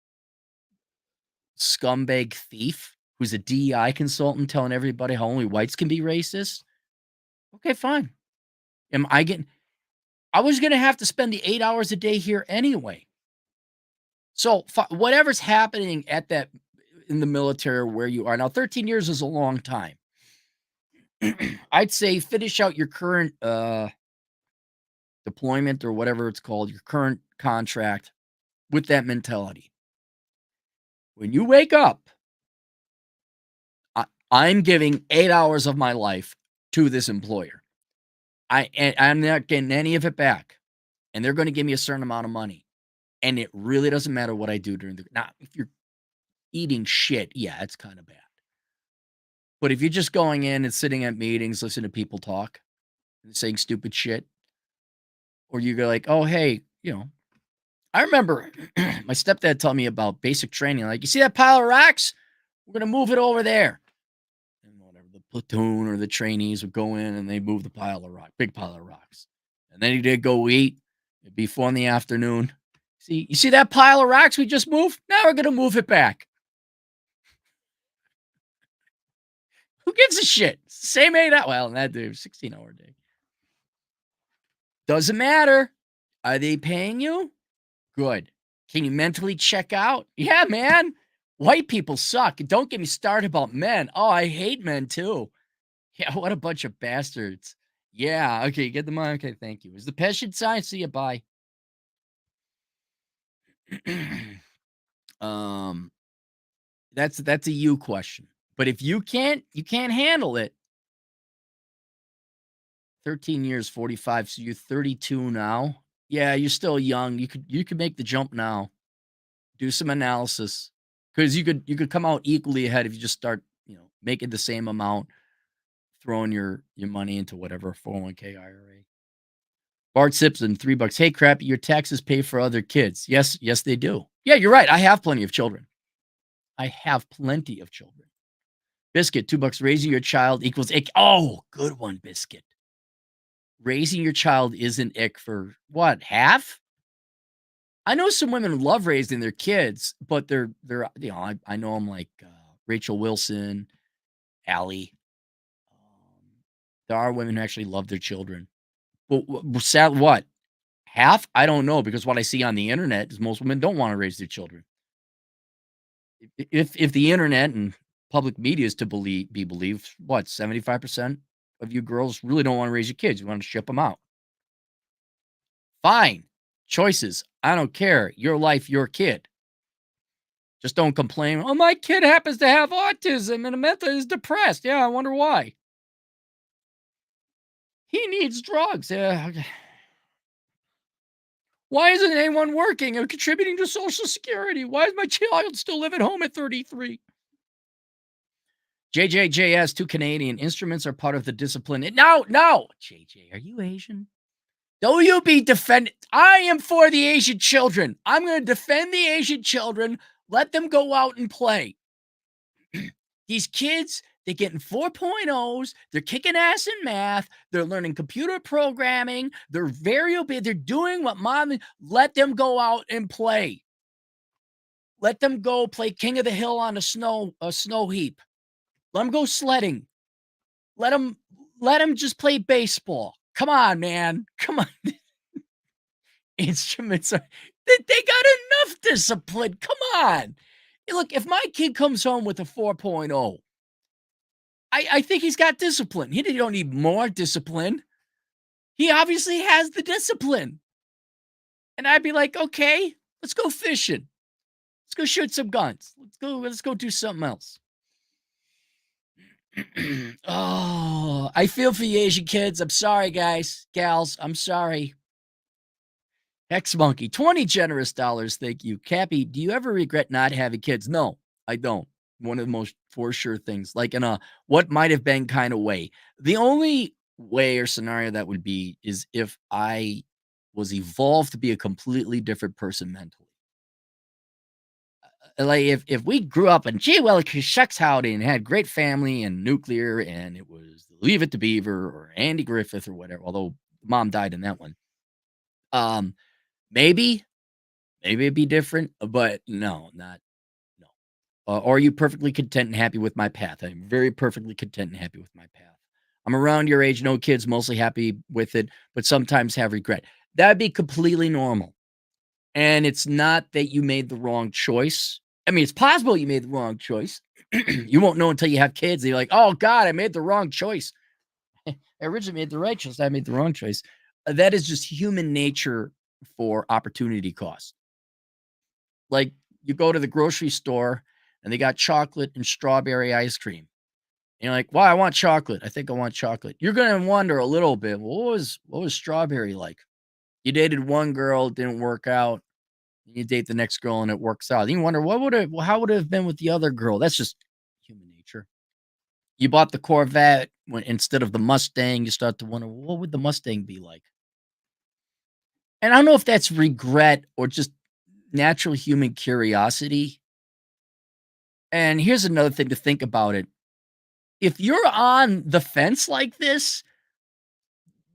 B: scumbag thief who's a DEI consultant telling everybody how only whites can be racist. Okay, fine. Am I getting I was gonna have to spend the 8 hours a day here anyway. So, whatever's happening at that in the military or where you are now, 13 years is a long time. I'd say finish out your current deployment or whatever it's called, your current contract with that mentality. When you wake up, I'm giving 8 hours of my life to this employer. I'm not getting any of it back, and they're gonna give me a certain amount of money, and it really doesn't matter what I do during the now, if you're eating shit, yeah, it's kinda bad. But if you're just going in and sitting at meetings, listening to people talk and saying stupid shit, or you go like, "Oh, hey," I remember my stepdad told me about basic training, like, "You see that pile of rocks? We're gonna move it over there." And whatever, the platoon or the trainees would go in and they move the pile of big pile of rocks. And then he did go eat. It'd be 4 in the afternoon. You see that pile of rocks we just moved? Now we're gonna move it back. Who gives a shit? It's the same 8 hour. Well, in that day, 16-hour day. Doesn't matter. Are they paying you? Good. Can you mentally check out? Yeah, man. White people suck. Don't get me started about men. Oh, I hate men too. Yeah, what a bunch of bastards. Yeah, okay, get the money. Okay, thank you. Is the patient sign? See you, bye. um, that's a you question. But if you can't handle it. 13 years, 45, so you're 32 now. Yeah, you're still young. You could make the jump now. Do some analysis. Because you could come out equally ahead if you just start, making the same amount, throwing your money into whatever 401k IRA. Bart Simpson, $3. Hey, crap, your taxes pay for other kids. Yes, yes, they do. Yeah, you're right. I have plenty of children. I have plenty of children. Biscuit, $2. Raising your child equals ick. Oh, good one, Biscuit. Raising your child isn't ick for what? Half? I know some women love raising their kids, but they're I know them like Rachel Wilson, Allie. There are women who actually love their children. But sad what? Half? I don't know because what I see on the internet is most women don't wanna raise their children. If the internet and public media is to be believed, what, 75% of you girls really don't wanna raise your kids, you wanna ship them out. Fine. Choices. I don't care. Your life, your kid. Just don't complain, "Oh, my kid happens to have autism and mental is depressed." Yeah, I wonder why. He needs drugs. Yeah, okay. Why isn't anyone working or contributing to Social Security? Why does my child still live at home at 33? JJJS, 2 Canadian. Instruments are part of the discipline. No, no. JJ, are you Asian? Don't you be defending. I am for the Asian children. I'm going to defend the Asian children. Let them go out and play. These kids, they're getting 4.0s. They're kicking ass in math. They're learning computer programming. They're very obedient. They're doing what mom. Let them go out and play. Let them go play King of the Hill on a snow heap. Let them go sledding. Let them just play baseball. Come on, man. Come on. Instruments are they got enough discipline. Come on. Look, if my kid comes home with a 4.0, I think he's got discipline. He don't need more discipline. He obviously has the discipline. And I'd be like, okay, let's go fishing. Let's go shoot some guns. Let's go do something else. Oh, I feel for you Asian kids. I'm sorry, guys, gals. I'm sorry. Hex Monkey, 20 generous dollars. Thank you. Cappy, do you ever regret not having kids? No, I don't. One of the most for sure things, like in a what might have been kind of way. The only way or scenario that would be is if I was evolved to be a completely different person mentally. Like if we grew up in gee well shucks howdy and had great family and nuclear and it was Leave It to Beaver or Andy Griffith or whatever, although mom died in that one. Um, maybe it'd be different, but no, not no. Are you perfectly content and happy with my path? I'm very perfectly content and happy with my path. I'm around your age, no kids, mostly happy with it, but sometimes have regret. That'd be completely normal. And it's not that you made the wrong choice. I mean, it's possible you made the wrong choice. You won't know until you have kids. And you're like, oh God, I made the wrong choice. I originally made the right choice. I made the wrong choice. That is just human nature for opportunity cost. Like, you go to the grocery store and they got chocolate and strawberry ice cream. And you're like, "Well, I want chocolate. I think I want chocolate." You're gonna wonder a little bit, "Well, what was strawberry like?" You dated one girl, it didn't work out. You date the next girl and it works out. You wonder how would it have been with the other girl? That's just human nature. You bought the Corvette when instead of the Mustang, you start to wonder, "What would the Mustang be like?" And I don't know if that's regret or just natural human curiosity. And here's another thing to think about it. If you're on the fence like this,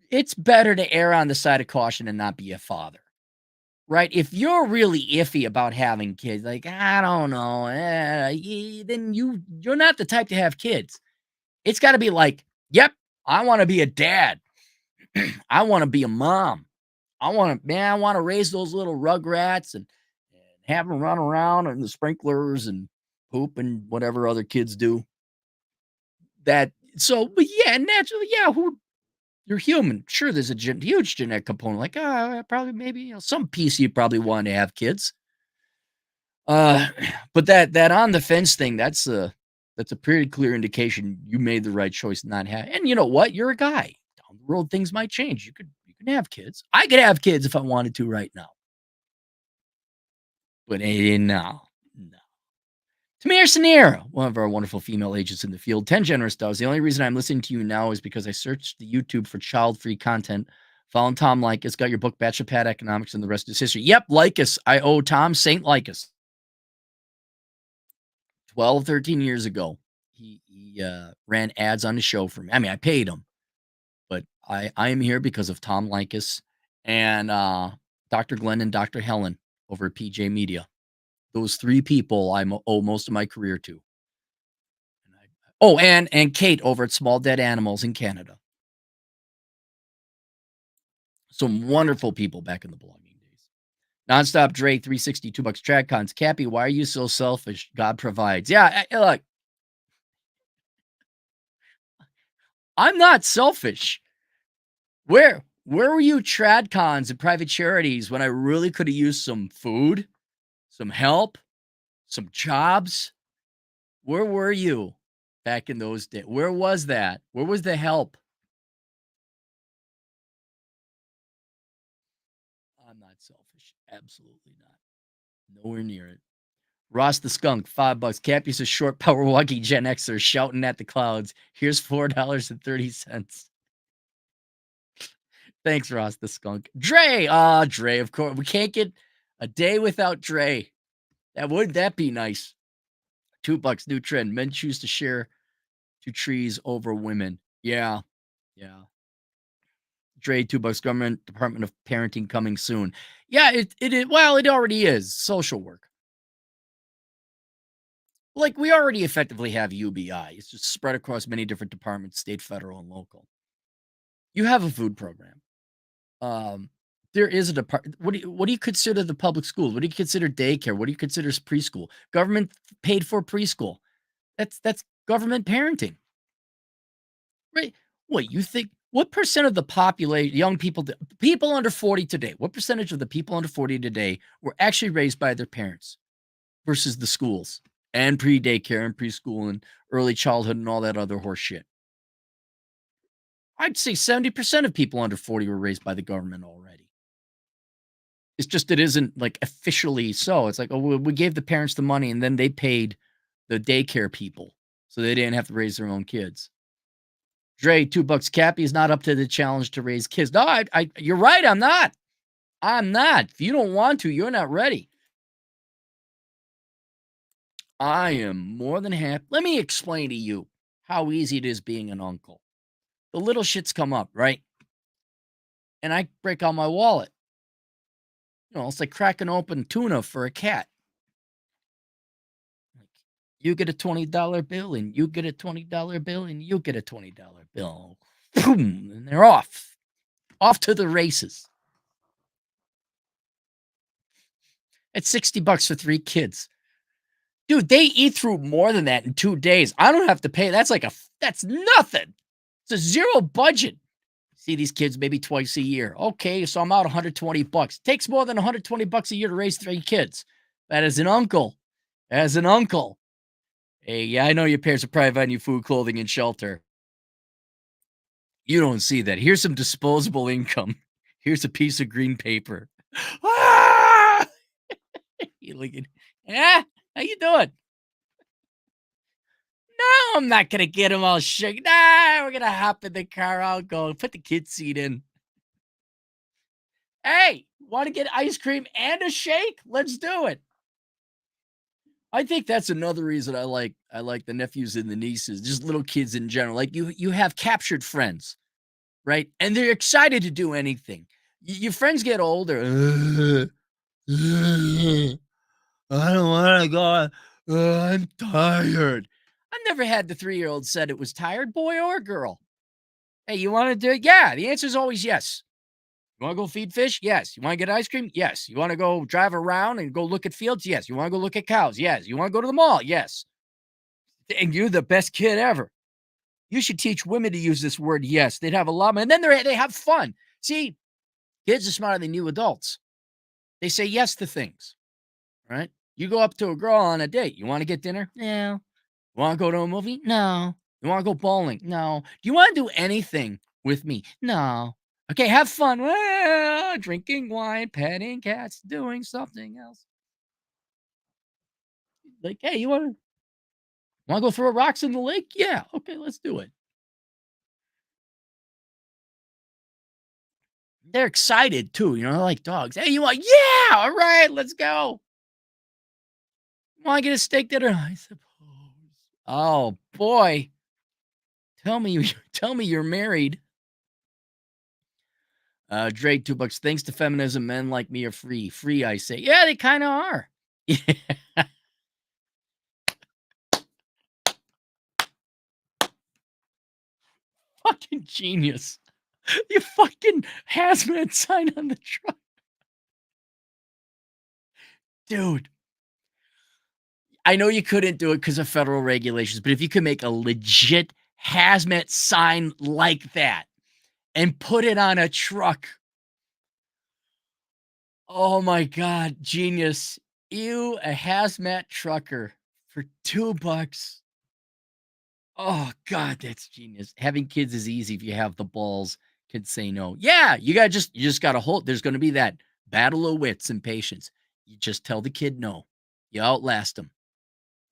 B: it's better to err on the side of caution and not be a father, right? If you're really iffy about having kids, like, I don't know, then you're not the type to have kids. It's got to be like, yep, I want to be a dad. I want to be a mom. I want to raise those little rugrats and have them run around and the sprinklers and poop and whatever other kids do. But yeah, naturally, yeah, you're human. Sure, there's a huge genetic component. Like, probably, maybe, some piece you probably want to have kids. Uh, but that on the fence thing, that's a pretty clear indication you made the right choice not have. And you know what? You're a guy. Down the road, things might change. You can have kids. I could have kids if I wanted to right now. But no, no. Tamir Sanir, one of our wonderful female agents in the field, 10 generous dollars. The only reason I'm listening to you now is because I searched the YouTube for child-free content. Found Tom Likas, got your book, Bachelor Pad Economics, and the rest is history. Yep, Likas. I owe Tom St. Likas. 12, 13 years ago, he ran ads on the show for me. I mean, I paid him, but I am here because of Tom Likas and Dr. Glenn and Dr. Helen over at PJ Media. Those 3 people owe most of my career to. And Kate over at Small Dead Animals in Canada. Some wonderful people back in the blogging days. Nonstop Dre, 362 bucks. Tradcons. Cappy, why are you so selfish? God provides. Yeah, look, I'm not selfish. Where were you tradcons and private charities when I really could have used some food, some help, some jobs? Where were you back in those days? Where was that? Where was the help? I'm not selfish. Absolutely not. Nowhere near it. Ross the Skunk, $5. Cappy's a short, power walking Gen Xer shouting at the clouds. Here's $4.30. Thanks, Ross the Skunk. Dre, Dre, of course. We can't get a day without Dre. That be nice? $2, new trend. Men choose to share 2 trees over women. Yeah, yeah. Dre, $2. Government Department of Parenting coming soon. Yeah, it already is. Social work. Like, we already effectively have UBI. It's just spread across many different departments, state, federal, and local. You have a food program. Um, there is a department. What do you consider the public schools? What do you consider daycare? What do you consider preschool? Government paid for preschool. That's government parenting, right? What you think? What percent of the population, young people, people under 40 today? What percentage of the people under 40 today were actually raised by their parents versus the schools and pre-daycare and preschool and early childhood and all that other horse shit? I'd say 70% of people under 40 were raised by the government already. It's just it isn't like officially so. It's like, oh, we gave the parents the money and then they paid the daycare people so they didn't have to raise their own kids. Dre, $2. Cappy is not up to the challenge to raise kids. No, you're right. I'm not. I'm not. If you don't want to, you're not ready. I am more than happy. Let me explain to you how easy it is being an uncle. The little shits come up, right? And I break out my wallet. It's like cracking open tuna for a cat. Like, you get a $20 bill, and you get a $20 bill, and you get a $20 bill. Boom, and they're off to the races. It's $60 for 3 kids. Dude, they eat through more than that in 2 days. I don't have to pay. That's nothing. It's a zero budget. See these kids maybe twice a year. Okay, so I'm out $120. Takes more than $120 a year to raise 3 kids. That is an uncle. As an uncle. Hey, yeah, I know your parents are probably buying you food, clothing, and shelter. You don't see that. Here's some disposable income. Here's a piece of green paper. Ah! You looking, yeah, how you doing? No, I'm not gonna get him all shook. Nah, we're gonna hop in the car. I'll go. Put the kid seat in. Hey, want to get ice cream and a shake? Let's do it. I think that's another reason I like the nephews and the nieces, just little kids in general. Like you have captured friends, right? And they're excited to do anything. Your friends get older. I don't want to go. I'm tired. I've never had the 3-year-old said it was tired, boy or girl. Hey, you want to do it? Yeah. The answer is always yes. You want to go feed fish? Yes. You want to get ice cream? Yes. You want to go drive around and go look at fields? Yes. You want to go look at cows? Yes. You want to go to the mall? Yes. And you're the best kid ever. You should teach women to use this word yes. They'd have a lot more. And then they have fun. See, kids are smarter than you adults. They say yes to things, right? You go up to a girl on a date. You want to get dinner? No. You want to go to a movie? No. You want to go bowling? No. Do you want to do anything with me? No. Okay, have fun. Well, drinking wine, petting cats, doing something else. Like, hey, you want to go throw rocks in the lake? Yeah. Okay, let's do it. They're excited too, like dogs. Hey, you want? Yeah, all right, let's go. Want to get a steak dinner? I suppose. Oh boy, tell me, tell me you're married. Drake, $2. Thanks to feminism, men like me are free. Free, I say. Yeah, they kind of are. Yeah, fucking genius. You fucking hazmat sign on the truck, dude. I know you couldn't do it because of federal regulations, but if you could make a legit hazmat sign like that and put it on a truck, oh my god, genius. You, a hazmat trucker for $2. Oh god, that's genius. Having kids is easy if you have the balls. Kids say no. Yeah, you just gotta hold. There's gonna be that battle of wits and patience. You just tell the kid no. You outlast them.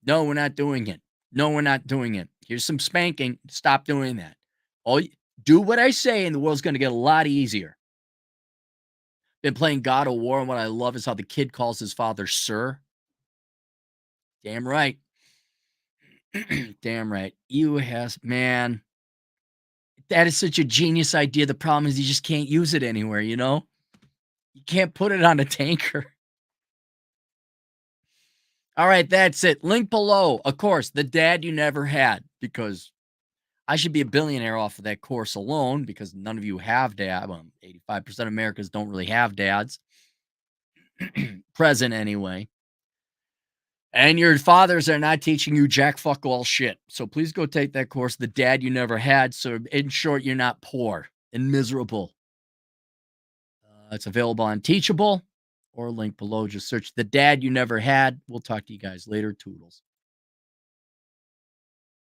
B: No, we're not doing it. No, we're not doing it. Here's some spanking. Stop doing that. All y Do what I say, and the world's gonna get a lot easier. Been playing God of War, and what I love is how the kid calls his father sir. Damn right. Damn right. You has man, that is such a genius idea. The problem is you just can't use it anywhere, you know? You can't put it on a tanker. All right, that's it. Link below, of course, the dad you never had, because I should be a billionaire off of that course alone because none of you have dad. Well, 85% of Americans don't really have dads. Present anyway. And your fathers are not teaching you jack fuck all shit. So please go take that course, The Dad You Never Had. So in short, you're not poor and miserable. It's available on Teachable or link below. Just search The Dad You Never Had. We'll talk to you guys later. Toodles.